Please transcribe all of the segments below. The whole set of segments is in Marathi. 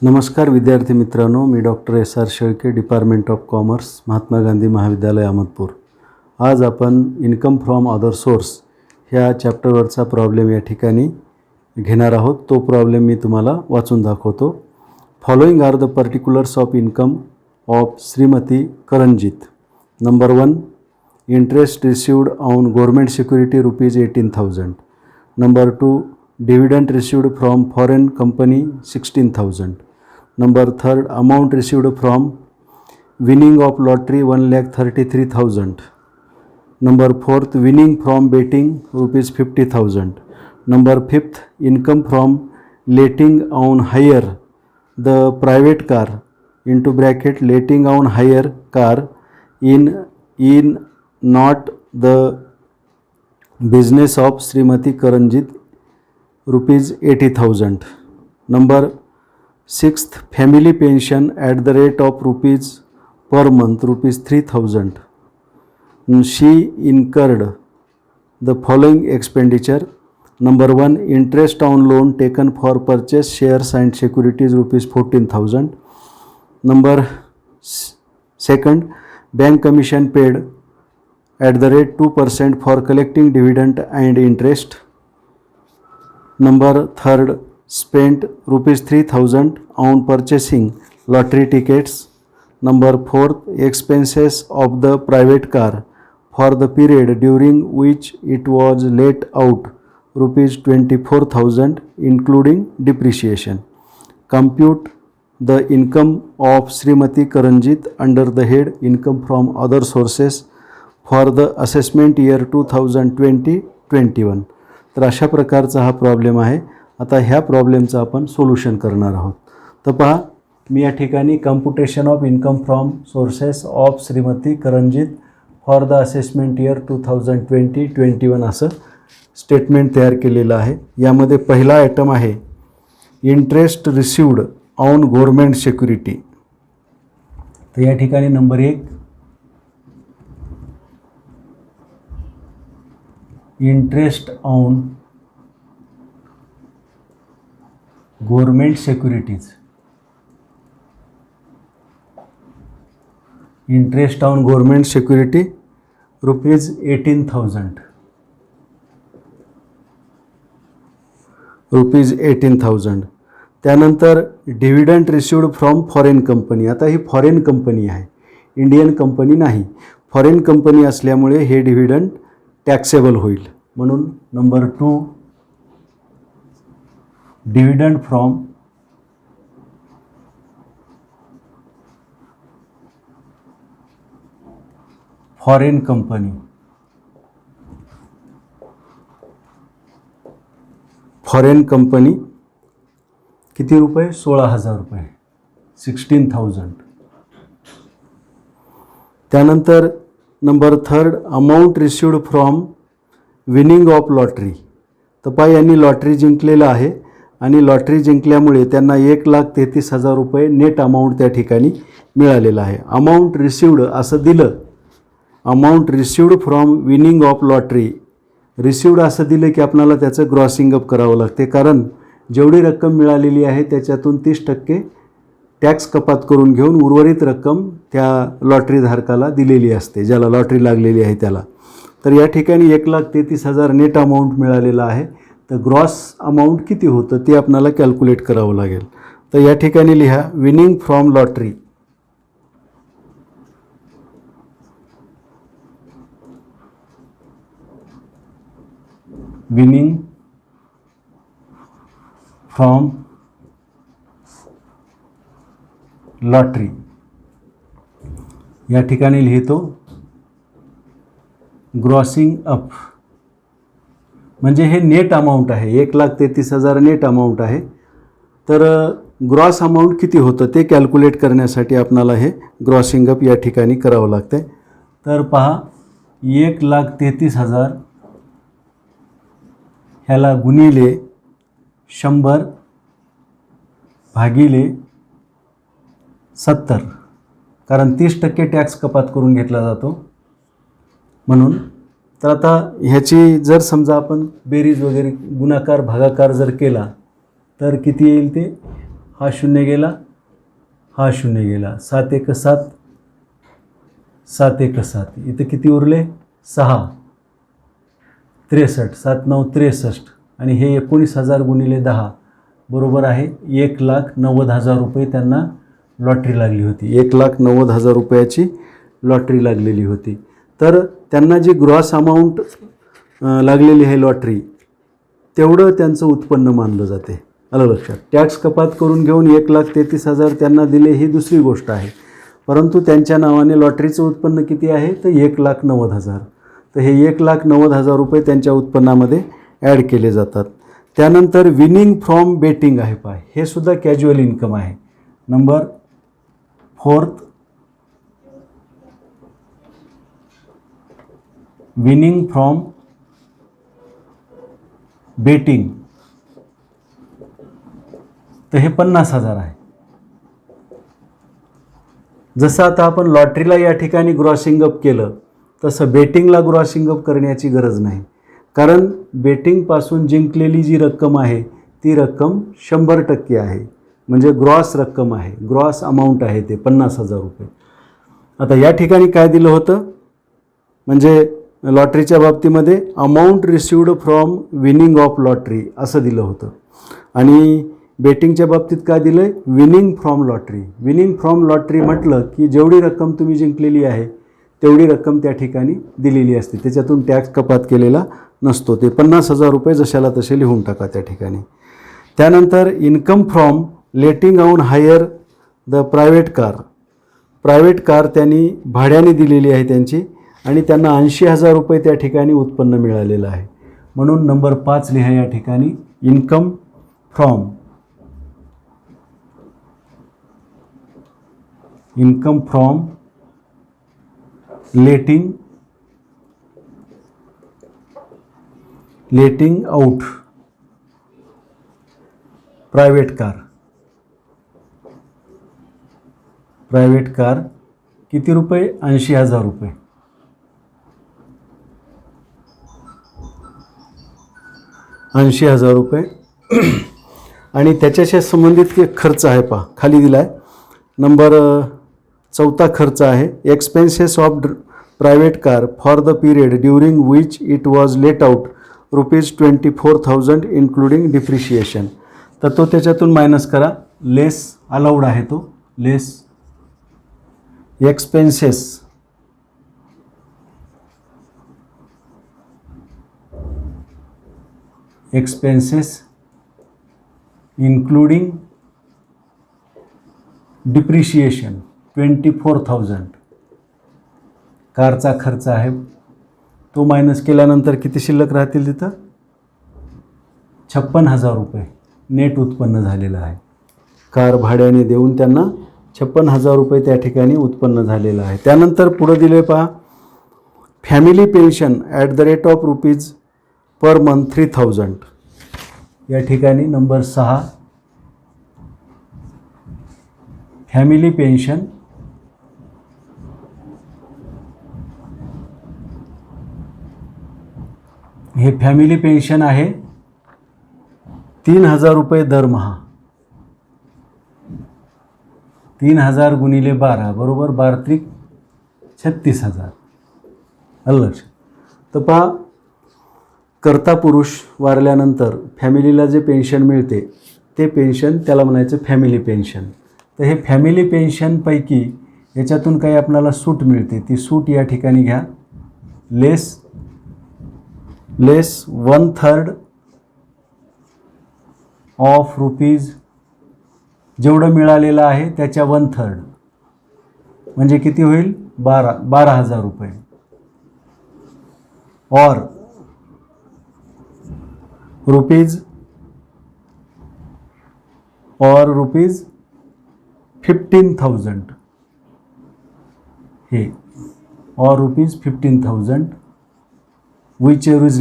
नमस्कार विद्यार्थी मित्रांनो, मी doctor S R. Shelke, department of commerce, Mahatma Gandhi Mahavidyalaya Ahmedpur. आज आपण इन्कम फ्रॉम अदर सोर्स ह्या चॅप्टरवरचा प्रॉब्लेम या ठिकाणी घेणार आहोत. तो प्रॉब्लेम मी तुम्हाला वाचून दाखवतो. Following are the particulars of income of Shrimati Karanjeet. Number 1, interest received on government security ₹18,000. Number 2, dividend received from foreign company 16,000. Number 3, amount received from winning of lottery 1,33,000. Number 4, winning from betting ₹50,000. Number 5, income from letting on hire the private car into bracket letting on hire car in not the business of Srimati Karanjit ₹80,000. Number 6, family pension at the rate of rupees per month ₹3,000. She incurred the following expenditure. Number 1, interest on loan taken for purchase shares and securities ₹14,000. Number 2, bank commission paid at the rate 2% for collecting dividend and interest. Number 3, spent ₹3,000 on purchasing lottery tickets. Number 4, expenses of the private car for the period during which it was let out ₹24,000 including depreciation. Compute the income of Srimati Karanjit under the head income from other sources for the assessment year 2020-21. तर अशा प्रकारचा हा प्रॉब्लेम आहे. आता ह्या प्रॉब्लेमचं आपण सोल्युशन करणार आहोत. तर पहा, मी या ठिकाणी computation of income from sources of Shrimati Karanjeet for the assessment year 2020-21 असं स्टेटमेंट तयार केलेलं आहे. यामध्ये पहिला आयटम आहे interest received on government security. तर या ठिकाणी number 1, interest on government securities. Interest on government security ₹18,000. त्यानंतर dividend received from foreign company. आता ही फॉरेन कंपनी आहे, इंडियन कंपनी नाही. फॉरेन कंपनी असल्यामुळे हे डिव्हिडंड टॅक्सेबल होईल. म्हणून number 2, dividend from foreign company. Foreign company किती रुपये? ₹16,000, 16,000. त्यानंतर number 3, amount received from winning of lottery. तर पहा, यांनी लॉटरी जिंकलेलं आहे आणि लॉटरी जिंकल्यामुळे त्यांना ₹1,33,000 नेट अमाऊंट त्या ठिकाणी मिळालेलं आहे. अमाऊंट रिसिव्ड असं दिलं, amount received from winning of lottery. Received असं दिलं की आपल्याला त्याचं ग्रॉसिंग अप करावं लागते, कारण जेवढी रक्कम मिळालेली आहे त्याच्यातून 30% टॅक्स कपात करून घेऊन उर्वरित रक्कम त्या लॉटरीधारकाला दिलेली असते, ज्याला लॉटरी लागलेली आहे त्याला. तर या ठिकाणी 1,33,000 नेट अमाऊंट मिळालेला आहे. तर ग्रॉस अमाऊंट किती होतं ते आपल्याला कॅल्क्युलेट करावं लागेल. तर या ठिकाणी लिहा winning from lottery. Winning from lottery या ठिकाणी लिहितो ग्रॉसिंग अप. म्हणजे हे नेट अमाऊंट आहे, 1,33,000 नेट अमाऊंट आहे. तर ग्रॉस अमाऊंट किती होतं ते कॅल्क्युलेट करण्यासाठी आपणाला हे ग्रॉसिंग अप या ठिकाणी करावं लागते. तर पहा, 1,33,000 ह्याला गुणिले 100 भागिले 70, कारण 30% टॅक्स कपात करून घेतला जातो म्हणून. तर आता ह्याची जर समजा आपण बेरीज वगैरे गुणाकार भागाकार जर केला तर किती येईल ते हा शून्य गेला, हा शून्य गेला, 7 1 7, 7 1 7, इथं किती उरले 6, 63, 7 9 63, आणि हे 19,000 गुणिले 10 बरोबर आहे 1,90,000 रुपये त्यांना लॉटरी लागली होती. 1,90,000 रुपयाची लॉटरी लागलेली होती. तर त्यांना जी ग्रॉस अमाऊंट लागलेली आहे लॉटरी, तेवढं त्यांचं उत्पन्न मानलं जाते. आलं लक्षात. टॅक्स कपात करून घेऊन 1,33,000 त्यांना दिले ही दुसरी गोष्ट आहे, परंतु त्यांच्या नावाने लॉटरीचं उत्पन्न किती आहे तर 1,90,000. तर हे 1,90,000 रुपये त्यांच्या उत्पन्नामध्ये ॲड केले जातात. त्यानंतर विनिंग फ्रॉम बेटिंग आहे पहा, हे सुद्धा कॅज्युअल इन्कम आहे. नंबर 4, विनिंग फ्रॉम बेटिंग, तर हे 50,000 आहे. जसं आता आपण लॉटरीला या ठिकाणी ग्रॉसिंग अप केलं, तसं बेटिंगला ग्रॉसिंग अप करण्याची गरज नाही, कारण बेटिंगपासून जिंकलेली जी रक्कम आहे ती रक्कम 100% आहे, म्हणजे ग्रॉस रक्कम आहे, ग्रॉस अमाऊंट आहे ते 50,000 रुपये. आता या ठिकाणी काय दिलं होतं, म्हणजे लॉटरीच्या बाबतीमध्ये amount received from winning of lottery असं दिलं होतं, आणि बेटिंगच्या बाबतीत काय दिलं आहे, winning from lottery. Winning from lottery म्हटलं की जेवढी रक्कम तुम्ही जिंकलेली आहे तेवढी रक्कम त्या ठिकाणी दिलेली असते, त्याच्यातून टॅक्स कपात केलेला नसतो. ते 50,000 रुपये जशाला तसे लिहून टाका त्या ठिकाणी. त्यानंतर income from letting out on hire the private car. Private car त्यांनी भाड्याने दिलेली आहे त्यांची, आणि त्यांना 80,000 रुपये त्या ठिकाणी उत्पन्न मिळालेलं आहे. म्हणून नंबर 5 लिहा या ठिकाणी, income from letting out private car किती रुपये, 80,000 रुपये. आणि त्याच्याशी संबंधित एक खर्च आहे पहा, खाली दिला आहे. नंबर 4 खर्च आहे, expenses of private car for the period during which it was let out ₹24,000 including depreciation. तर तो त्याच्यातून मायनस करा, लेस अलाउड आहे तो, लेस एक्सपेन्सेस इन्क्लुडिंग डिप्रिशिएशन 24,000 कारचा खर्च आहे, तो मायनस केल्यानंतर किती शिल्लक राहतील तिथं, 56,000 रुपये नेट उत्पन्न झालेलं आहे. कार भाड्याने देऊन त्यांना 56,000 रुपये त्या ठिकाणी उत्पन्न झालेलं आहे. त्यानंतर पुढं दिले पहा, family pension at the rate of rupees per month 3,000. या ठिकाणी नंबर 6, फॅमिली पेन्शन हे फॅमिली पेन्शन आहे 3,000 रुपये दरमहा. 3,000 गुणिले 12 बरोबर 12 त्रिक 36,000. आलं लक्षात. तर पहा, कर्ता पुरुष वारल्यानंतर फॅमिलीला जे पेन्शन मिळते ते पेन्शन त्याला म्हणायचं फॅमिली पेन्शन. तर हे फॅमिली पेन्शनपैकी याच्यातून काही आपल्याला सूट मिळते, ती सूट या ठिकाणी घ्या, लेस 1/3 ऑफ रुपीज, जेवढं मिळालेलं आहे त्याच्या 1/3 म्हणजे किती होईल, 12,000 रुपये. और रुपीज 15,000 हे, और रुपीज 15,000 विच एवर इज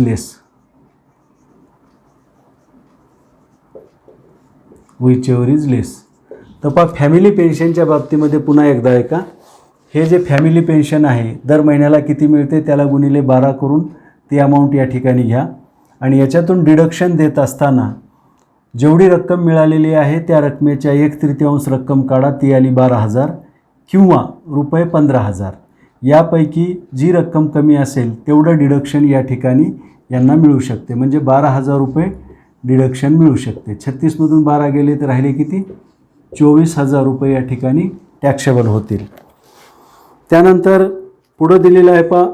लेस, तर पहा फॅमिली पेन्शनच्या बाबतीमध्ये पुन्हा एकदा आहे का, हे जे फॅमिली पेन्शन आहे दर महिन्याला किती मिळते त्याला गुणिले 12 करून ती अमाऊंट या ठिकाणी घ्या, आणि याच्यातून डिडक्शन देत असताना जेवढी रक्कम मिळालेली आहे त्या रकमेच्या 1/3 रक्कम काढा, ती आली 12,000 किंवा रुपये 15,000. यापैकी जी रक्कम कमी असेल तेवढं डिडक्शन या ठिकाणी यांना मिळू शकते. म्हणजे 12,000 रुपये डिडक्शन मिळू शकते. 36मधून 12 गेले तर राहिले किती? 24,000 रुपये या ठिकाणी टॅक्सेबल होतील. त्यानंतर पुढं दिलेलं आहे पहा,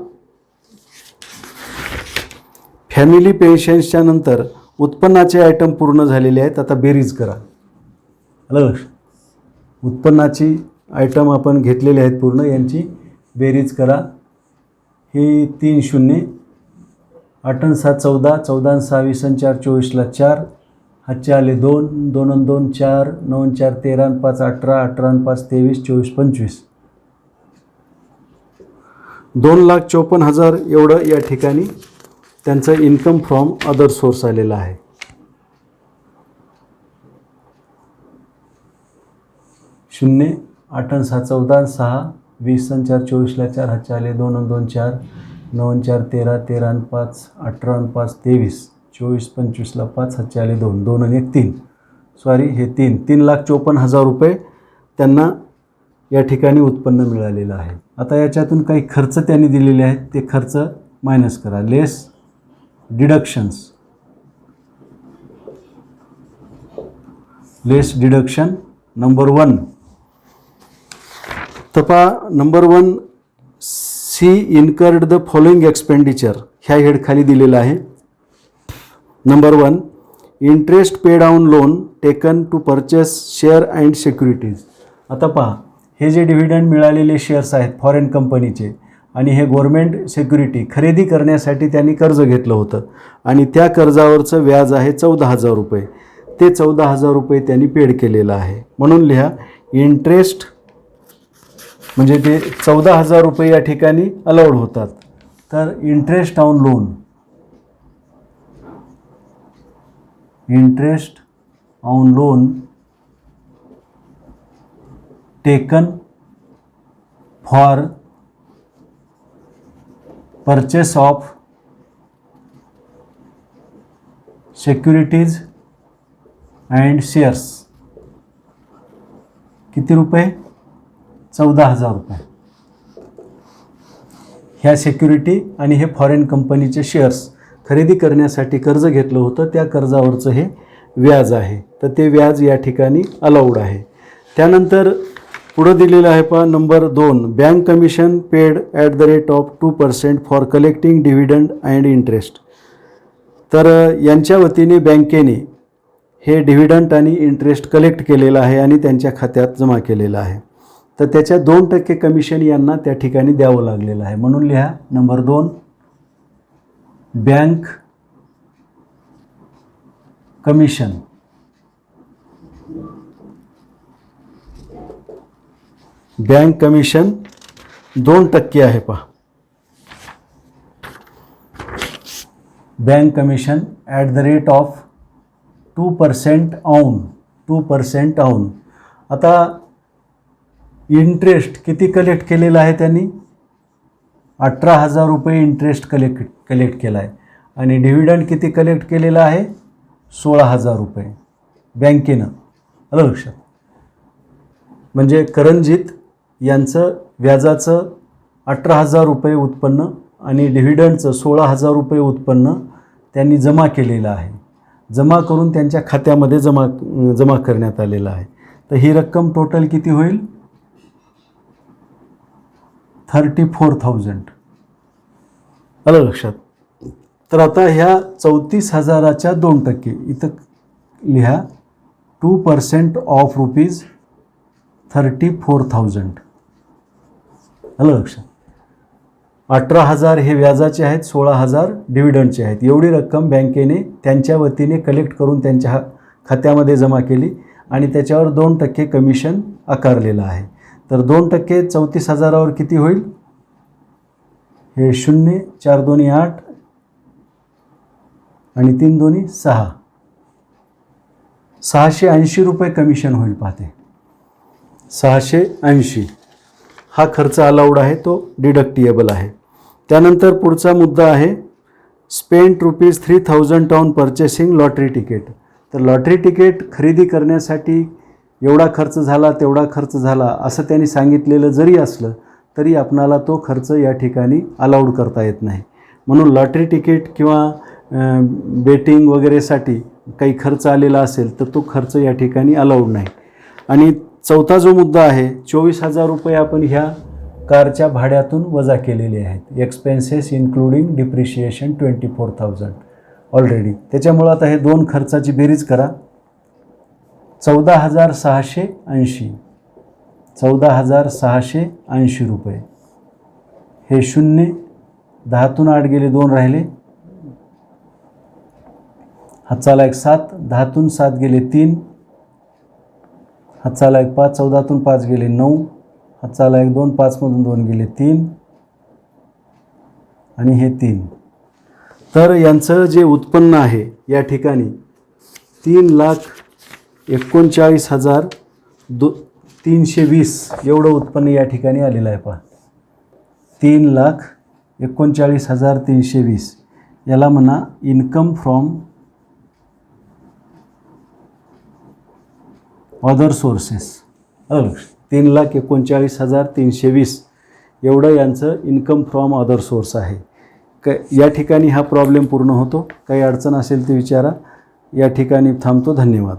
फॅमिली पेन्शन्सच्या नंतर उत्पन्नाचे आयटम पूर्ण झालेले आहेत. आता बेरीज करा. आलं? उत्पन्नाची आयटम आपण घेतलेले आहेत पूर्ण, यांची बेरीज करा. हे 3 शून्य, 8 आणि 7 14, 14 आणि 6 20 आणि 4 24ला 4, हातचे आले 2, 2 आणि 2 4, 9 आणि 4 13 आणि 5 18, 18 आणि 5 23, 24 25, 2,54,000 एवढं या ठिकाणी त्यांचं इन्कम फ्रॉम अदर सोर्स आलेलं आहे. शून्य, 8 आणि 7 14 आणि 6 20 आणि 4 24ला 4, हातचे आले 2 आणि 2 4, 9 आणि 4 13, 13 आणि 5 18 आणि 5 23, 24 25ला 5, हातचे आले 2, 2 आणि 1 3, सॉरी हे 3,54,000 रुपये त्यांना या ठिकाणी उत्पन्न मिळालेलं आहे. आता याच्यातून काही खर्च त्यांनी दिलेले आहेत, ते खर्च मायनस करा. Less deductions, less deduction number 1. तपा number 1, see incurred the following expenditure ह्या हेडखाली दिलेलं आहे. Number 1, interest paid on loan taken to purchase share and securities. आता पहा, हे जे डिव्हिडंड मिळालेले शेअर्स आहेत फॉरेन कंपनीचे आणि हे गव्हर्मेंट सिक्युरिटी खरेदी करण्यासाठी त्यांनी कर्ज घेतलं होतं आणि त्या कर्जावरचं व्याज आहे 14,000 रुपये. ते 14,000 रुपये त्यांनी पेड केलेलं आहे. म्हणून लिहा इंटरेस्ट, म्हणजे ते 14,000 रुपये या ठिकाणी अलाउड होतात. तर interest on loan, interest on loan taken for purchase of securities and shares, किती रुपये? 14,000 रुपये. ह्या सिक्युरिटी आणि हे फॉरेन कंपनीचे शेअर्स खरेदी करण्यासाठी कर्ज घेतलं होतं, त्या कर्जावरचं हे व्याज आहे. तर ते व्याज या ठिकाणी अलाउड आहे. त्यानंतर पुढं दिलेलं आहे पहा number 2, bank commission paid at the rate of 2% for collecting dividend and interest. तर यांच्या वतीने बँकेने हे डिव्हिडंड आणि इंटरेस्ट कलेक्ट केलेलं आहे आणि त्यांच्या खात्यात जमा केलेलं आहे. तर त्याच्या 2% कमिशन यांना त्या ठिकाणी द्यावं लागलेलं आहे. म्हणून लिहा number 2, bank commission bank commission 2% आहे पहा. Bank commission at the rate of 2% on. आता इंटरेस्ट किती कलेक्ट केलेलं आहे त्यांनी? 18,000 रुपये इंटरेस्ट कलेक्ट केला आहे आणि डिव्हिडंड किती कलेक्ट केलेलं आहे? 16,000 रुपये बँकेनं. आलं लक्षात? म्हणजे करंजीत यांचं व्याजाचं 18,000 रुपये उत्पन्न आणि डिव्हिडंडचं 16,000 रुपये उत्पन्न त्यांनी जमा केलेलं आहे. जमा करून त्यांच्या खात्यामध्ये जमा करण्यात आलेलं आहे. तर ही रक्कम टोटल किती होईल? 34,000. आलं लक्षात? तर आता ह्या 34,000च्या 2% इथं लिहा 2% ऑफ ₹34,000. आलं लक्षात? 18,000 हे व्याजाचे आहेत, 16,000 डिव्हिडंडचे आहेत. एवढी रक्कम बँकेने त्यांच्या वतीने कलेक्ट करून त्यांच्या खात्यामध्ये जमा केली आणि त्याच्यावर 2% कमिशन आकारलेलं आहे. तर 2% 34,000वर किती होईल? हे 0, 4 2 8 आणि 3 2 6, 680 रुपये कमिशन होईल. पाहते 680 हा खर्च अलाउड आहे, तो डिडक्टिएबल आहे. त्यानंतर पुढचा मुद्दा आहे spent ₹3,000 on purchasing lottery ticket. तर लॉटरी तिकीट खरेदी करण्यासाठी एवढा खर्च झाला तेवढा खर्च झाला असं त्यांनी सांगितलेलं जरी असलं तरी आपणाला तो खर्च या ठिकाणी अलाउड करता येत नाही. म्हणून लॉटरी तिकीट किंवा बेटिंग वगैरेसाठी काही खर्च आलेला असेल तर तो खर्च या ठिकाणी अलाउड नाही. आणि चौथा जो मुद्दा आहे, 24,000 रुपये आपण ह्या कारच्या भाड्यातून वजा केलेले आहेत. Expenses including depreciation 24,000 already. त्याच्यामुळं आता हे दोन खर्चाची बेरीज करा. 14,680 14,680 रुपये. हे शून्य 10तून 8 गेले 2 राहिले. हातचाला एक 7, 10तून 7 गेले 3, हातचाला एक 5, 14तून 5 गेले 9, हातचाला एक 2, 5मधून 2 गेले 3 आणि हे 3. तर यांचं जे उत्पन्न आहे या ठिकाणी 3,39,320 एवढं उत्पन्न या ठिकाणी आलेलं आहे. पहा, 3,39,320 याला म्हणा इन्कम फ्रॉम अदर सोर्सेस. 3,39,320 एवढं यांचं इन्कम फ्रॉम अदर सोर्स आहे. या ठिकाणी हा प्रॉब्लेम पूर्ण होतो. काही अडचण असेल ते विचारा. या ठिकाणी थांबतो. धन्यवाद.